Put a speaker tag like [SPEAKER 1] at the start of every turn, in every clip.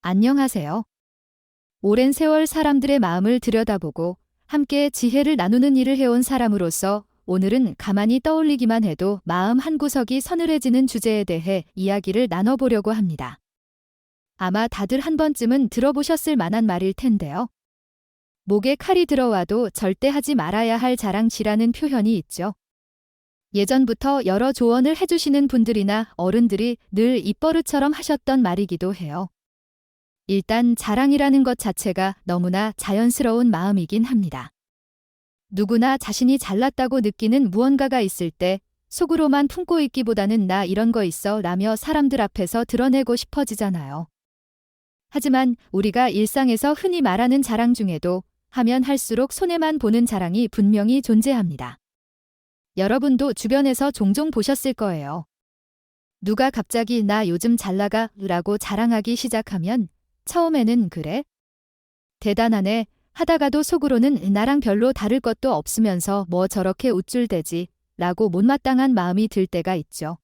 [SPEAKER 1] 안녕하세요. 오랜 세월 사람들의 마음을 들여다보고 함께 지혜를 나누는 일을 해온 사람으로서 오늘은 가만히 떠올리기만 해도 마음 한구석이 서늘해지는 주제에 대해 이야기를 나눠보려고 합니다. 아마 다들 한 번쯤은 들어보셨을 만한 말일 텐데요. 목에 칼이 들어와도 절대 하지 말아야 할 자랑질하는 표현이 있죠. 예전부터 여러 조언을 해주시는 분들이나 어른들이 늘 입버릇처럼 하셨던 말이기도 해요. 일단 자랑이라는 것 자체가 너무나 자연스러운 마음이긴 합니다. 누구나 자신이 잘났다고 느끼는 무언가가 있을 때 속으로만 품고 있기보다는 나 이런 거 있어 라며 사람들 앞에서 드러내고 싶어지잖아요. 하지만 우리가 일상에서 흔히 말하는 자랑 중에도 하면 할수록 손해만 보는 자랑이 분명히 존재합니다. 여러분도 주변에서 종종 보셨을 거예요. 누가 갑자기 나 요즘 잘 나가 라고 자랑하기 시작하면 처음에는 그래? 대단하네 하다가도 속으로는 나랑 별로 다를 것도 없으면서 뭐 저렇게 우쭐대지 라고 못마땅한 마음이 들 때가 있죠.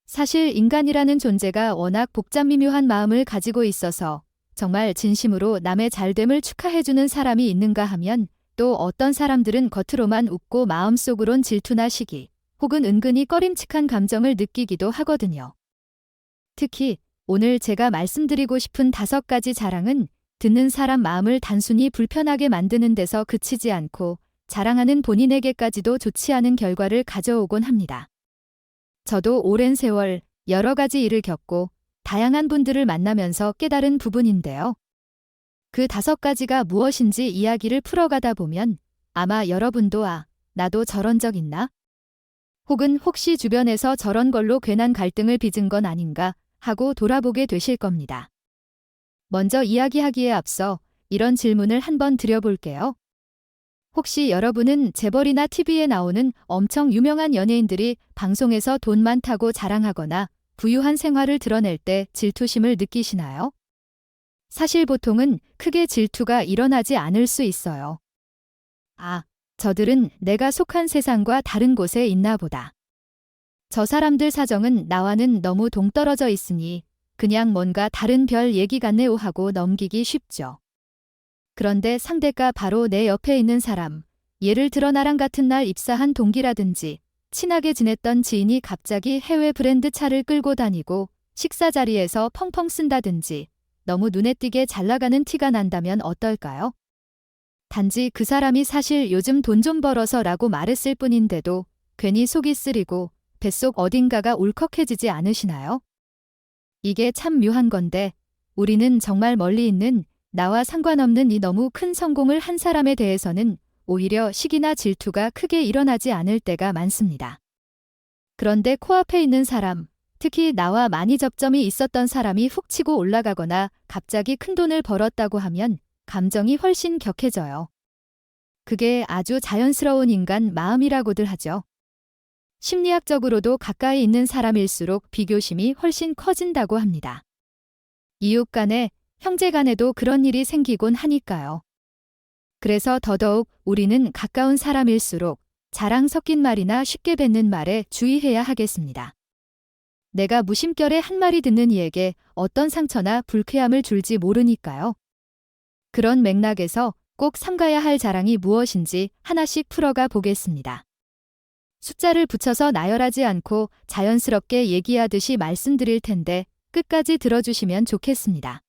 [SPEAKER 1] 사실 인간이라는 존재가 워낙 복잡미묘한 마음을 가지고 있어서 정말 진심으로 남의 잘됨을 축하해주는 사람이 있는가 하면 또 어떤 사람들은 겉으로만 웃고 마음속으론 질투나 시기 혹은 은근히 꺼림칙한 감정을 느끼기도 하거든요. 특히 오늘 제가 말씀드리고 싶은 5가지 자랑은 듣는 사람 마음을 단순히 불편하게 만드는 데서 그치지 않고 자랑하는 본인에게까지도 좋지 않은 결과를 가져오곤 합니다. 저도 오랜 세월 여러 가지 일을 겪고 다양한 분들을 만나면서 깨달은 부분인데요. 그 5가지가 무엇인지 이야기를 풀어가다 보면 아마 여러분도 나도 저런 적 있나? 혹은 혹시 주변에서 저런 걸로 괜한 갈등을 빚은 건 아닌가? 하고 돌아보게 되실 겁니다. 먼저 이야기하기에 앞서 이런 질문을 한번 드려볼게요. 혹시 여러분은 재벌이나 TV에 나오는 엄청 유명한 연예인들이 방송에서 돈 많다고 자랑하거나 부유한 생활을 드러낼 때 질투심을 느끼시나요? 사실 보통은 크게 질투가 일어나지 않을 수 있어요. 저들은 내가 속한 세상과 다른 곳에 있나 보다. 저 사람들 사정은 나와는 너무 동떨어져 있으니 그냥 뭔가 다른 별 얘기 같네요 하고 넘기기 쉽죠. 그런데 상대가 바로 내 옆에 있는 사람, 예를 들어 나랑 같은 날 입사한 동기라든지 친하게 지냈던 지인이 갑자기 해외 브랜드 차를 끌고 다니고 식사 자리에서 펑펑 쓴다든지 너무 눈에 띄게 잘 나가는 티가 난다면 어떨까요? 단지 그 사람이 사실 요즘 돈 좀 벌어서 라고 말했을 뿐인데도 괜히 속이 쓰리고 뱃속 어딘가가 울컥해지지 않으시나요? 이게 참 묘한 건데 우리는 정말 멀리 있는 나와 상관없는 이 너무 큰 성공을 한 사람에 대해서는 오히려 시기나 질투가 크게 일어나지 않을 때가 많습니다. 그런데 코앞에 있는 사람, 특히 나와 많이 접점이 있었던 사람이 훅 치고 올라가거나 갑자기 큰 돈을 벌었다고 하면 감정이 훨씬 격해져요. 그게 아주 자연스러운 인간 마음이라고들 하죠. 심리학적으로도 가까이 있는 사람일수록 비교심이 훨씬 커진다고 합니다. 이웃 간에, 형제 간에도 그런 일이 생기곤 하니까요. 그래서 더더욱 우리는 가까운 사람일수록 자랑 섞인 말이나 쉽게 뱉는 말에 주의해야 하겠습니다. 내가 무심결에 한 말이 듣는 이에게 어떤 상처나 불쾌함을 줄지 모르니까요. 그런 맥락에서 꼭 삼가야 할 자랑이 무엇인지 하나씩 풀어가 보겠습니다. 숫자를 붙여서 나열하지 않고 자연스럽게 얘기하듯이 말씀드릴 텐데 끝까지 들어주시면 좋겠습니다.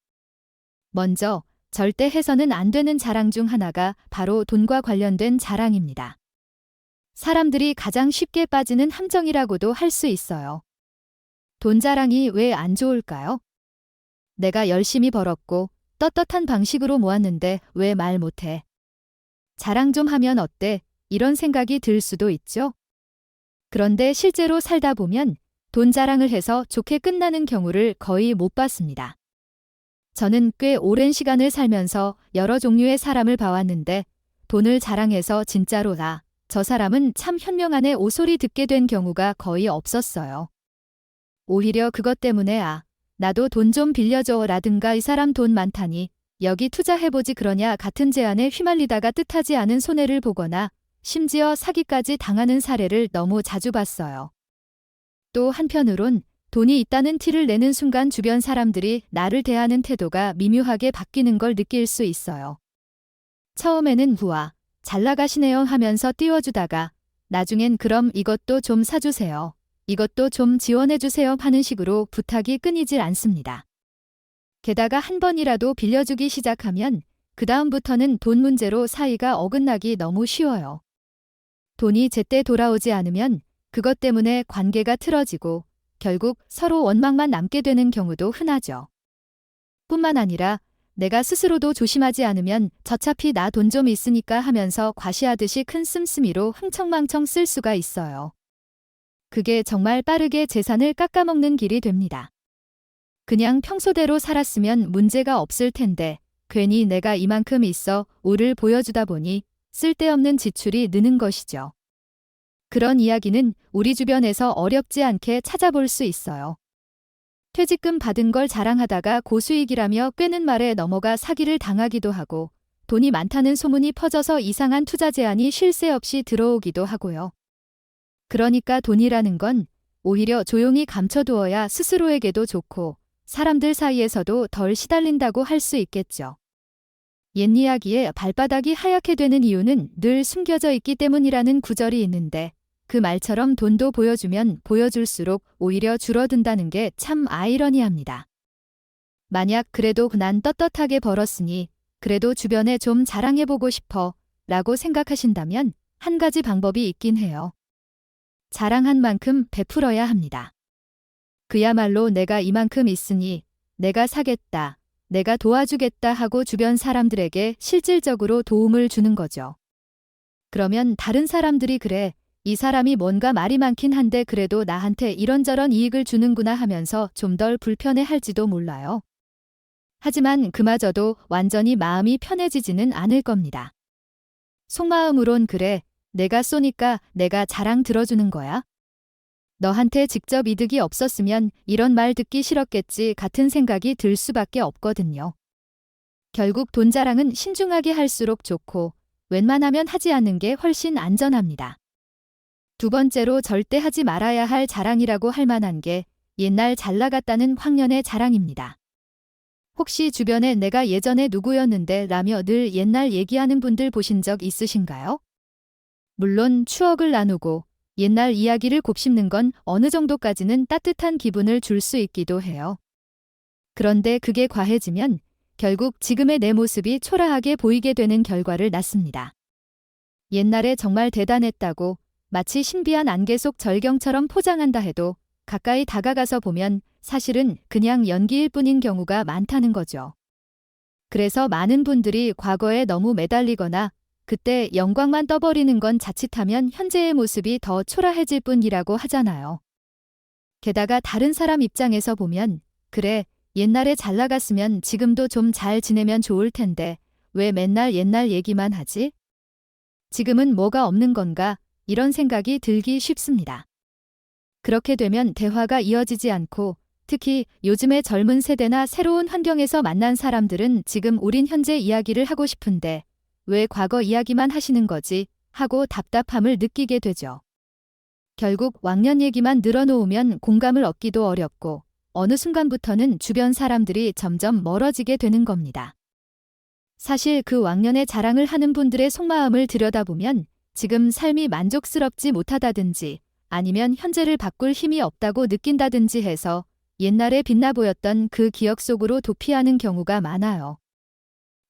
[SPEAKER 1] 먼저 절대 해서는 안 되는 자랑 중 하나가 바로 돈과 관련된 자랑입니다. 사람들이 가장 쉽게 빠지는 함정이라고도 할 수 있어요. 돈 자랑이 왜 안 좋을까요? 내가 열심히 벌었고 떳떳한 방식으로 모았는데 왜 말 못해? 자랑 좀 하면 어때? 이런 생각이 들 수도 있죠. 그런데 실제로 살다 보면 돈 자랑을 해서 좋게 끝나는 경우를 거의 못 봤습니다. 저는 꽤 오랜 시간을 살면서 여러 종류의 사람을 봐왔는데 돈을 자랑해서 진짜로 저 사람은 참 현명하네 오소리 듣게 된 경우가 거의 없었어요. 오히려 그것 때문에 나도 돈 좀 빌려줘 라든가 이 사람 돈 많다니 여기 투자해보지 그러냐 같은 제안에 휘말리다가 뜻하지 않은 손해를 보거나 심지어 사기까지 당하는 사례를 너무 자주 봤어요. 또 한편으론 돈이 있다는 티를 내는 순간 주변 사람들이 나를 대하는 태도가 미묘하게 바뀌는 걸 느낄 수 있어요. 처음에는 우와, 잘 나가시네요 하면서 띄워주다가 나중엔 그럼 이것도 좀 사주세요. 이것도 좀 지원해주세요 하는 식으로 부탁이 끊이질 않습니다. 게다가 한 번이라도 빌려주기 시작하면 그 다음부터는 돈 문제로 사이가 어긋나기 너무 쉬워요. 돈이 제때 돌아오지 않으면 그것 때문에 관계가 틀어지고 결국 서로 원망만 남게 되는 경우도 흔하죠. 뿐만 아니라 내가 스스로도 조심하지 않으면 저차피 나 돈 좀 있으니까 하면서 과시하듯이 큰 씀씀이로 흥청망청 쓸 수가 있어요. 그게 정말 빠르게 재산을 깎아먹는 길이 됩니다. 그냥 평소대로 살았으면 문제가 없을 텐데 괜히 내가 이만큼 있어 오를 보여주다 보니 쓸데없는 지출이 느는 것이죠. 그런 이야기는 우리 주변에서 어렵지 않게 찾아볼 수 있어요. 퇴직금 받은 걸 자랑하다가 고수익이라며 꿰는 말에 넘어가 사기를 당하기도 하고 돈이 많다는 소문이 퍼져서 이상한 투자 제안이 쉴 새 없이 들어오기도 하고요. 그러니까 돈이라는 건 오히려 조용히 감춰두어야 스스로에게도 좋고 사람들 사이에서도 덜 시달린다고 할 수 있겠죠. 옛 이야기에 발바닥이 하얗게 되는 이유는 늘 숨겨져 있기 때문이라는 구절이 있는데 그 말처럼 돈도 보여주면 보여줄수록 오히려 줄어든다는 게 참 아이러니합니다. 만약 그래도 난 떳떳하게 벌었으니 그래도 주변에 좀 자랑해보고 싶어 라고 생각하신다면 한 가지 방법이 있긴 해요. 자랑한 만큼 베풀어야 합니다. 그야말로 내가 이만큼 있으니 내가 사겠다, 내가 도와주겠다 하고 주변 사람들에게 실질적으로 도움을 주는 거죠. 그러면 다른 사람들이 그래, 이 사람이 뭔가 말이 많긴 한데 그래도 나한테 이런저런 이익을 주는구나 하면서 좀 덜 불편해할지도 몰라요. 하지만 그마저도 완전히 마음이 편해지지는 않을 겁니다. 속마음으론 그래, 내가 쏘니까 내가 자랑 들어주는 거야? 너한테 직접 이득이 없었으면 이런 말 듣기 싫었겠지 같은 생각이 들 수밖에 없거든요. 결국 돈 자랑은 신중하게 할수록 좋고 웬만하면 하지 않는 게 훨씬 안전합니다. 두 번째로 절대 하지 말아야 할 자랑이라고 할 만한 게 옛날 잘 나갔다는 황년의 자랑입니다. 혹시 주변에 내가 예전에 누구였는데 라며 늘 옛날 얘기하는 분들 보신 적 있으신가요? 물론 추억을 나누고 옛날 이야기를 곱씹는 건 어느 정도까지는 따뜻한 기분을 줄 수 있기도 해요. 그런데 그게 과해지면 결국 지금의 내 모습이 초라하게 보이게 되는 결과를 낳습니다. 옛날에 정말 대단했다고 마치 신비한 안개 속 절경처럼 포장한다 해도 가까이 다가가서 보면 사실은 그냥 연기일 뿐인 경우가 많다는 거죠. 그래서 많은 분들이 과거에 너무 매달리거나 그때 영광만 떠버리는 건 자칫하면 현재의 모습이 더 초라해질 뿐이라고 하잖아요. 게다가 다른 사람 입장에서 보면 그래, 옛날에 잘 나갔으면 지금도 좀 잘 지내면 좋을 텐데 왜 맨날 옛날 얘기만 하지? 지금은 뭐가 없는 건가? 이런 생각이 들기 쉽습니다. 그렇게 되면 대화가 이어지지 않고 특히 요즘의 젊은 세대나 새로운 환경에서 만난 사람들은 지금 우린 현재 이야기를 하고 싶은데 왜 과거 이야기만 하시는 거지? 하고 답답함을 느끼게 되죠. 결국 왕년 얘기만 늘어놓으면 공감을 얻기도 어렵고 어느 순간부터는 주변 사람들이 점점 멀어지게 되는 겁니다. 사실 그 왕년의 자랑을 하는 분들의 속마음을 들여다보면 지금 삶이 만족스럽지 못하다든지 아니면 현재를 바꿀 힘이 없다고 느낀다든지 해서 옛날에 빛나 보였던 그 기억 속으로 도피하는 경우가 많아요.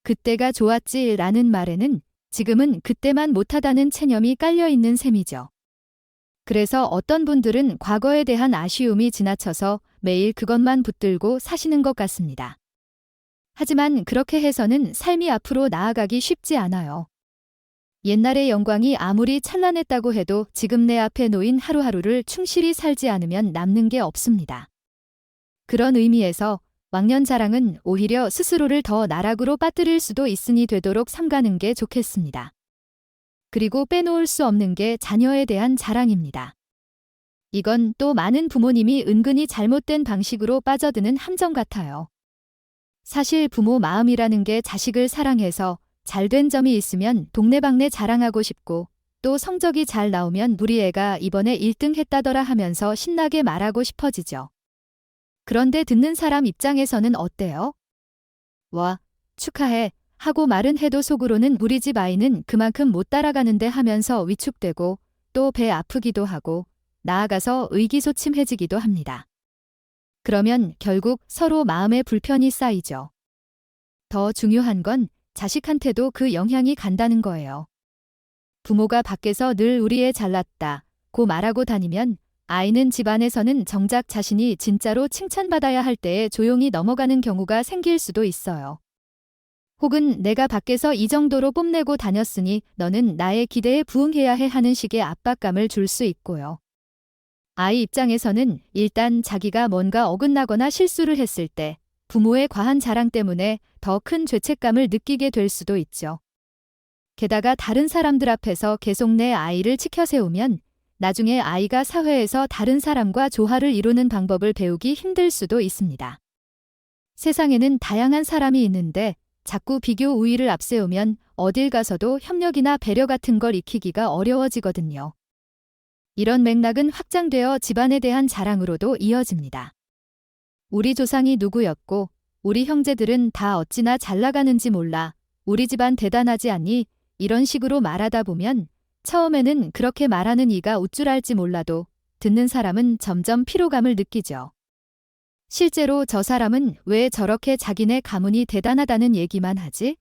[SPEAKER 1] 그때가 좋았지 라는 말에는 지금은 그때만 못하다는 체념이 깔려있는 셈이죠. 그래서 어떤 분들은 과거에 대한 아쉬움이 지나쳐서 매일 그것만 붙들고 사시는 것 같습니다. 하지만 그렇게 해서는 삶이 앞으로 나아가기 쉽지 않아요. 옛날의 영광이 아무리 찬란했다고 해도 지금 내 앞에 놓인 하루하루를 충실히 살지 않으면 남는 게 없습니다. 그런 의미에서 왕년 자랑은 오히려 스스로를 더 나락으로 빠뜨릴 수도 있으니 되도록 삼가는 게 좋겠습니다. 그리고 빼놓을 수 없는 게 자녀에 대한 자랑입니다. 이건 또 많은 부모님이 은근히 잘못된 방식으로 빠져드는 함정 같아요. 사실 부모 마음이라는 게 자식을 사랑해서 잘된 점이 있으면 동네방네 자랑하고 싶고 또 성적이 잘 나오면 우리 애가 이번에 1등 했다더라 하면서 신나게 말하고 싶어지죠. 그런데 듣는 사람 입장에서는 어때요? 와, 축하해 하고 말은 해도 속으로는 우리 집 아이는 그만큼 못 따라가는데 하면서 위축되고 또 배 아프기도 하고 나아가서 의기소침해지기도 합니다. 그러면 결국 서로 마음의 불편이 쌓이죠. 더 중요한 건 자식한테도 그 영향이 간다는 거예요. 부모가 밖에서 늘 우리 애 잘났다 고 말하고 다니면 아이는 집안에서는 정작 자신이 진짜로 칭찬받아야 할 때에 조용히 넘어가는 경우가 생길 수도 있어요. 혹은 내가 밖에서 이 정도로 뽐내고 다녔으니 너는 나의 기대에 부응해야 해 하는 식의 압박감을 줄 수 있고요. 아이 입장에서는 일단 자기가 뭔가 어긋나거나 실수를 했을 때 부모의 과한 자랑 때문에 더 큰 죄책감을 느끼게 될 수도 있죠. 게다가 다른 사람들 앞에서 계속 내 아이를 치켜세우면 나중에 아이가 사회에서 다른 사람과 조화를 이루는 방법을 배우기 힘들 수도 있습니다. 세상에는 다양한 사람이 있는데 자꾸 비교 우위를 앞세우면 어딜 가서도 협력이나 배려 같은 걸 익히기가 어려워지거든요. 이런 맥락은 확장되어 집안에 대한 자랑으로도 이어집니다. 우리 조상이 누구였고 우리 형제들은 다 어찌나 잘 나가는지 몰라. 우리 집안 대단하지 않니? 이런 식으로 말하다 보면 처음에는 그렇게 말하는 이가 우쭐할지 몰라도 듣는 사람은 점점 피로감을 느끼죠. 실제로 저 사람은 왜 저렇게 자기네 가문이 대단하다는 얘기만 하지?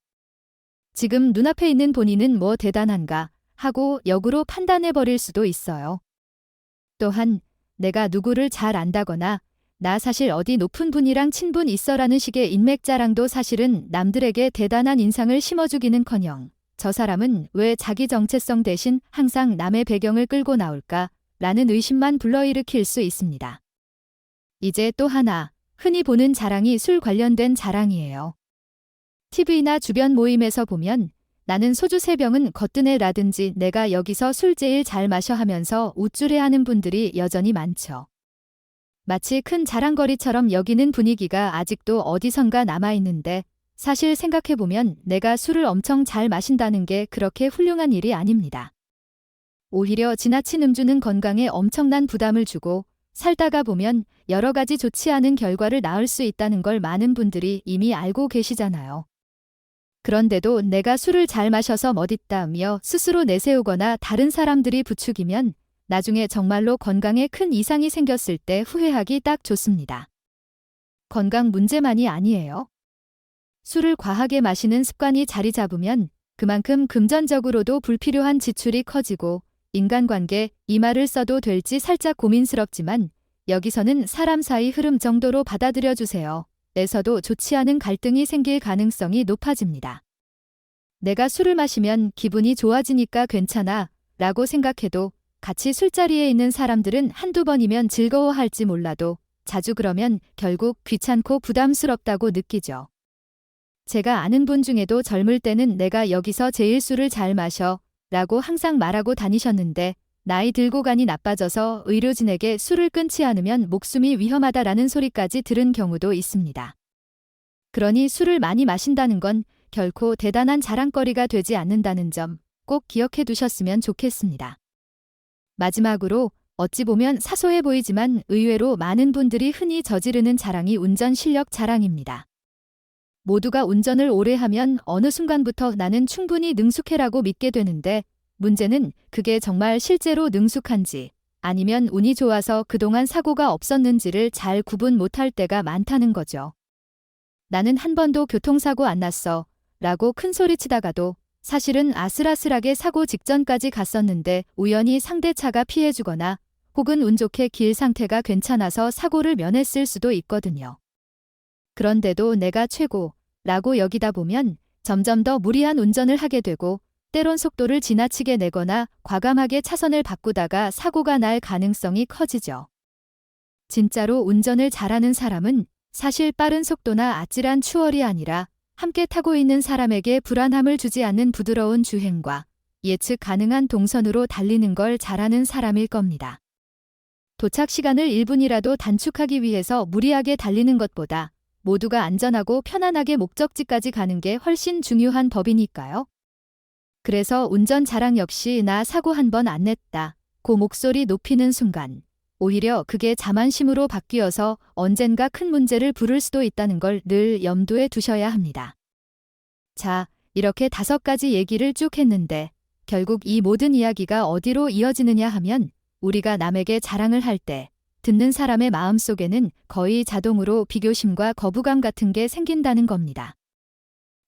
[SPEAKER 1] 지금 눈앞에 있는 본인은 뭐 대단한가 하고 역으로 판단해버릴 수도 있어요. 또한 내가 누구를 잘 안다거나 나 사실 어디 높은 분이랑 친분 있어라는 식의 인맥 자랑도 사실은 남들에게 대단한 인상을 심어주기는커녕 저 사람은 왜 자기 정체성 대신 항상 남의 배경을 끌고 나올까? 라는 의심만 불러일으킬 수 있습니다. 이제 또 하나, 흔히 보는 자랑이 술 관련된 자랑이에요. TV나 주변 모임에서 보면 나는 소주 3병은 거뜬해라든지 내가 여기서 술 제일 잘 마셔 하면서 우쭐해하는 분들이 여전히 많죠. 마치 큰 자랑거리처럼 여기는 분위기가 아직도 어디선가 남아있는데 사실 생각해보면 내가 술을 엄청 잘 마신다는 게 그렇게 훌륭한 일이 아닙니다. 오히려 지나친 음주는 건강에 엄청난 부담을 주고 살다가 보면 여러 가지 좋지 않은 결과를 낳을 수 있다는 걸 많은 분들이 이미 알고 계시잖아요. 그런데도 내가 술을 잘 마셔서 멋있다며 스스로 내세우거나 다른 사람들이 부추기면 나중에 정말로 건강에 큰 이상이 생겼을 때 후회하기 딱 좋습니다. 건강 문제만이 아니에요. 술을 과하게 마시는 습관이 자리 잡으면 그만큼 금전적으로도 불필요한 지출이 커지고 인간관계, 이 말을 써도 될지 살짝 고민스럽지만 여기서는 사람 사이 흐름 정도로 받아들여 주세요. 에서도 좋지 않은 갈등이 생길 가능성이 높아집니다. 내가 술을 마시면 기분이 좋아지니까 괜찮아 라고 생각해도 같이 술자리에 있는 사람들은 한두 번이면 즐거워할지 몰라도 자주 그러면 결국 귀찮고 부담스럽다고 느끼죠. 제가 아는 분 중에도 젊을 때는 내가 여기서 제일 술을 잘 마셔 라고 항상 말하고 다니셨는데 나이 들고 간이 나빠져서 의료진에게 술을 끊지 않으면 목숨이 위험하다라는 소리까지 들은 경우도 있습니다. 그러니 술을 많이 마신다는 건 결코 대단한 자랑거리가 되지 않는다는 점 꼭 기억해 두셨으면 좋겠습니다. 마지막으로 어찌 보면 사소해 보이지만 의외로 많은 분들이 흔히 저지르는 자랑이 운전 실력 자랑입니다. 모두가 운전을 오래 하면 어느 순간부터 나는 충분히 능숙해라고 믿게 되는데 문제는 그게 정말 실제로 능숙한지 아니면 운이 좋아서 그동안 사고가 없었는지를 잘 구분 못할 때가 많다는 거죠. 나는 한 번도 교통사고 안 났어 라고 큰소리치다가도 사실은 아슬아슬하게 사고 직전까지 갔었는데 우연히 상대차가 피해주거나 혹은 운 좋게 길 상태가 괜찮아서 사고를 면했을 수도 있거든요. 그런데도 내가 최고라고 여기다 보면 점점 더 무리한 운전을 하게 되고 때론 속도를 지나치게 내거나 과감하게 차선을 바꾸다가 사고가 날 가능성이 커지죠. 진짜로 운전을 잘하는 사람은 사실 빠른 속도나 아찔한 추월이 아니라 함께 타고 있는 사람에게 불안함을 주지 않는 부드러운 주행과 예측 가능한 동선으로 달리는 걸 잘하는 사람일 겁니다. 도착 시간을 1분이라도 단축하기 위해서 무리하게 달리는 것보다 모두가 안전하고 편안하게 목적지까지 가는 게 훨씬 중요한 법이니까요. 그래서 운전 자랑 역시 나 사고 한 번 안 냈다 고 목소리 높이는 순간 오히려 그게 자만심으로 바뀌어서 언젠가 큰 문제를 부를 수도 있다는 걸 늘 염두에 두셔야 합니다. 자, 이렇게 5가지 얘기를 쭉 했는데 결국 이 모든 이야기가 어디로 이어지느냐 하면 우리가 남에게 자랑을 할 때 듣는 사람의 마음속에는 거의 자동으로 비교심과 거부감 같은 게 생긴다는 겁니다.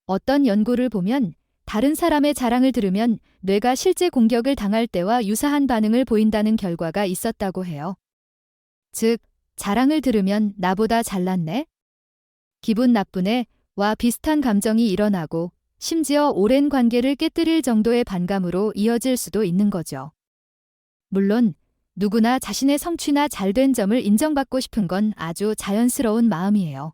[SPEAKER 1] 어떤 연구를 보면 다른 사람의 자랑을 들으면 뇌가 실제 공격을 당할 때와 유사한 반응을 보인다는 결과가 있었다고 해요. 즉, 자랑을 들으면 나보다 잘났네? 기분 나쁘네? 와 비슷한 감정이 일어나고 심지어 오랜 관계를 깨뜨릴 정도의 반감으로 이어질 수도 있는 거죠. 물론 누구나 자신의 성취나 잘된 점을 인정받고 싶은 건 아주 자연스러운 마음이에요.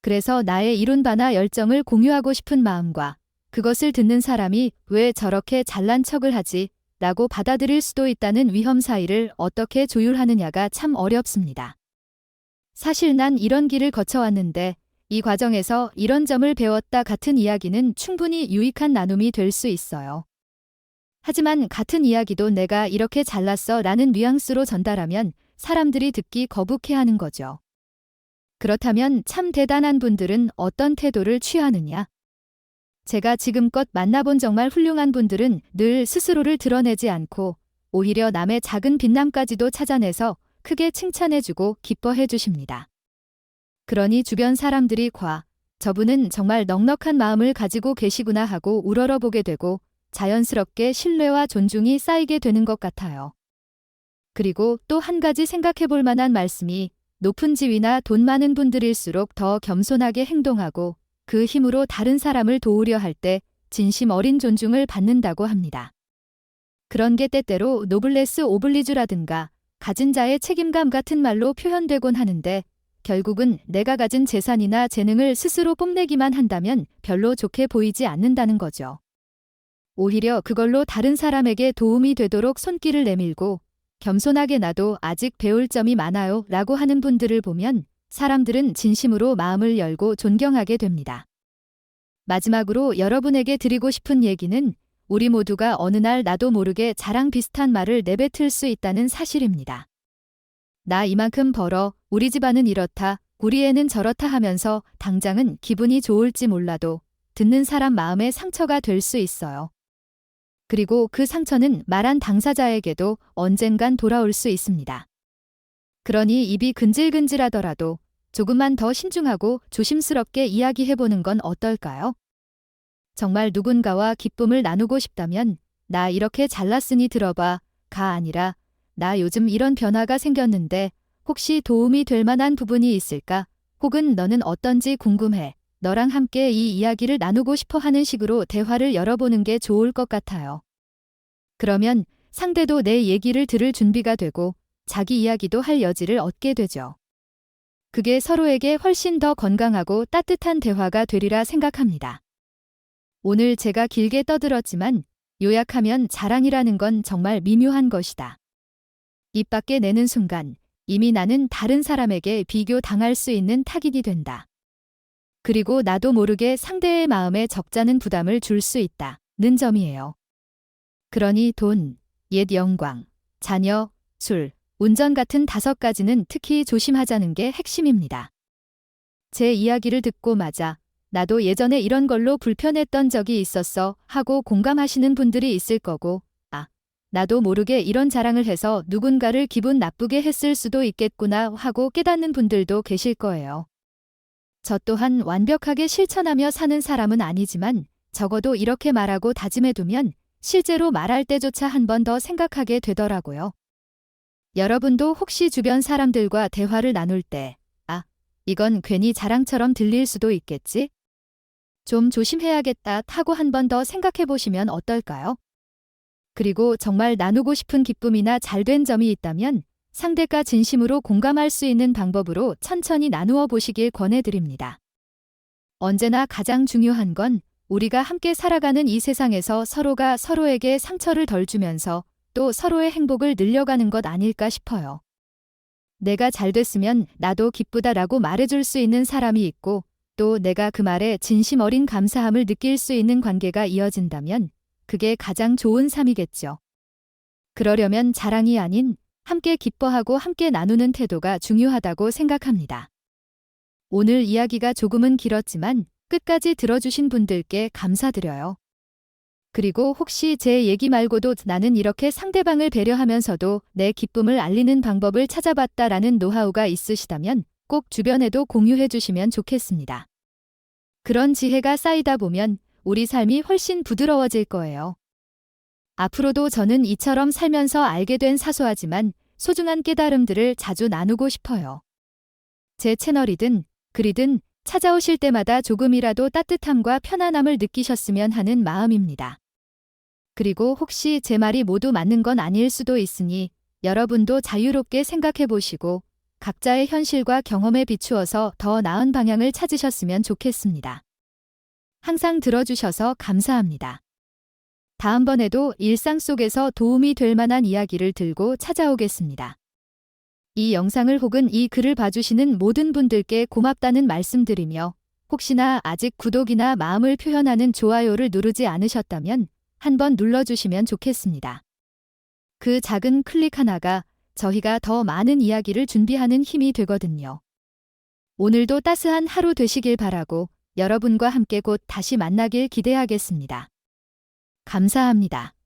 [SPEAKER 1] 그래서 나의 이룬 바나 열정을 공유하고 싶은 마음과 그것을 듣는 사람이 왜 저렇게 잘난 척을 하지? 라고 받아들일 수도 있다는 위험 사이를 어떻게 조율하느냐가 참 어렵습니다. 사실 난 이런 길을 거쳐왔는데 이 과정에서 이런 점을 배웠다 같은 이야기는 충분히 유익한 나눔이 될 수 있어요. 하지만 같은 이야기도 내가 이렇게 잘났어 라는 뉘앙스로 전달하면 사람들이 듣기 거북해하는 거죠. 그렇다면 참 대단한 분들은 어떤 태도를 취하느냐? 제가 지금껏 만나본 정말 훌륭한 분들은 늘 스스로를 드러내지 않고 오히려 남의 작은 빛남까지도 찾아내서 크게 칭찬해주고 기뻐해 주십니다. 그러니 주변 사람들이 저분은 정말 넉넉한 마음을 가지고 계시구나 하고 우러러보게 되고 자연스럽게 신뢰와 존중이 쌓이게 되는 것 같아요. 그리고 또 한 가지 생각해 볼 만한 말씀이 높은 지위나 돈 많은 분들일수록 더 겸손하게 행동하고 그 힘으로 다른 사람을 도우려 할 때 진심 어린 존중을 받는다고 합니다. 그런 게 때때로 노블레스 오블리주라든가 가진 자의 책임감 같은 말로 표현되곤 하는데 결국은 내가 가진 재산이나 재능을 스스로 뽐내기만 한다면 별로 좋게 보이지 않는다는 거죠. 오히려 그걸로 다른 사람에게 도움이 되도록 손길을 내밀고 겸손하게 나도 아직 배울 점이 많아요 라고 하는 분들을 보면 사람들은 진심으로 마음을 열고 존경하게 됩니다. 마지막으로 여러분에게 드리고 싶은 얘기는 우리 모두가 어느 날 나도 모르게 자랑 비슷한 말을 내뱉을 수 있다는 사실입니다. 나 이만큼 벌어, 우리 집안은 이렇다, 우리 애는 저렇다 하면서 당장은 기분이 좋을지 몰라도 듣는 사람 마음에 상처가 될 수 있어요. 그리고 그 상처는 말한 당사자에게도 언젠간 돌아올 수 있습니다. 그러니 입이 근질근질하더라도 조금만 더 신중하고 조심스럽게 이야기해보는 건 어떨까요? 정말 누군가와 기쁨을 나누고 싶다면 나 이렇게 잘났으니 들어봐 가 아니라 나 요즘 이런 변화가 생겼는데 혹시 도움이 될 만한 부분이 있을까? 혹은 너는 어떤지 궁금해. 너랑 함께 이 이야기를 나누고 싶어 하는 식으로 대화를 열어보는 게 좋을 것 같아요. 그러면 상대도 내 얘기를 들을 준비가 되고 자기 이야기도 할 여지를 얻게 되죠. 그게 서로에게 훨씬 더 건강하고 따뜻한 대화가 되리라 생각합니다. 오늘 제가 길게 떠들었지만 요약하면 자랑이라는 건 정말 미묘한 것이다. 입 밖에 내는 순간 이미 나는 다른 사람에게 비교당할 수 있는 타깃이 된다. 그리고 나도 모르게 상대의 마음에 적잖은 부담을 줄 수 있다는 점이에요. 그러니 돈, 옛 영광, 자녀, 술, 운전 같은 5가지는 특히 조심하자는 게 핵심입니다. 제 이야기를 듣고 나도 예전에 이런 걸로 불편했던 적이 있었어 하고 공감하시는 분들이 있을 거고 나도 모르게 이런 자랑을 해서 누군가를 기분 나쁘게 했을 수도 있겠구나 하고 깨닫는 분들도 계실 거예요. 저 또한 완벽하게 실천하며 사는 사람은 아니지만 적어도 이렇게 말하고 다짐해두면 실제로 말할 때조차 한 번 더 생각하게 되더라고요. 여러분도 혹시 주변 사람들과 대화를 나눌 때 이건 괜히 자랑처럼 들릴 수도 있겠지? 좀 조심해야겠다 하고 한 번 더 생각해 보시면 어떨까요? 그리고 정말 나누고 싶은 기쁨이나 잘된 점이 있다면 상대가 진심으로 공감할 수 있는 방법으로 천천히 나누어 보시길 권해드립니다. 언제나 가장 중요한 건 우리가 함께 살아가는 이 세상에서 서로가 서로에게 상처를 덜 주면서 또 서로의 행복을 늘려가는 것 아닐까 싶어요. 내가 잘 됐으면 나도 기쁘다라고 말해줄 수 있는 사람이 있고 또 내가 그 말에 진심 어린 감사함을 느낄 수 있는 관계가 이어진다면 그게 가장 좋은 삶이겠죠. 그러려면 자랑이 아닌 함께 기뻐하고 함께 나누는 태도가 중요하다고 생각합니다. 오늘 이야기가 조금은 길었지만 끝까지 들어주신 분들께 감사드려요. 그리고 혹시 제 얘기 말고도 나는 이렇게 상대방을 배려하면서도 내 기쁨을 알리는 방법을 찾아봤다라는 노하우가 있으시다면 꼭 주변에도 공유해 주시면 좋겠습니다. 그런 지혜가 쌓이다 보면 우리 삶이 훨씬 부드러워질 거예요. 앞으로도 저는 이처럼 살면서 알게 된 사소하지만 소중한 깨달음들을 자주 나누고 싶어요. 제 채널이든 글이든 찾아오실 때마다 조금이라도 따뜻함과 편안함을 느끼셨으면 하는 마음입니다. 그리고 혹시 제 말이 모두 맞는 건 아닐 수도 있으니 여러분도 자유롭게 생각해 보시고 각자의 현실과 경험에 비추어서 더 나은 방향을 찾으셨으면 좋겠습니다. 항상 들어주셔서 감사합니다. 다음번에도 일상 속에서 도움이 될 만한 이야기를 들고 찾아오겠습니다. 이 영상을 혹은 이 글을 봐주시는 모든 분들께 고맙다는 말씀드리며 혹시나 아직 구독이나 마음을 표현하는 좋아요를 누르지 않으셨다면 한번 눌러주시면 좋겠습니다. 그 작은 클릭 하나가 저희가 더 많은 이야기를 준비하는 힘이 되거든요. 오늘도 따스한 하루 되시길 바라고 여러분과 함께 곧 다시 만나길 기대하겠습니다. 감사합니다.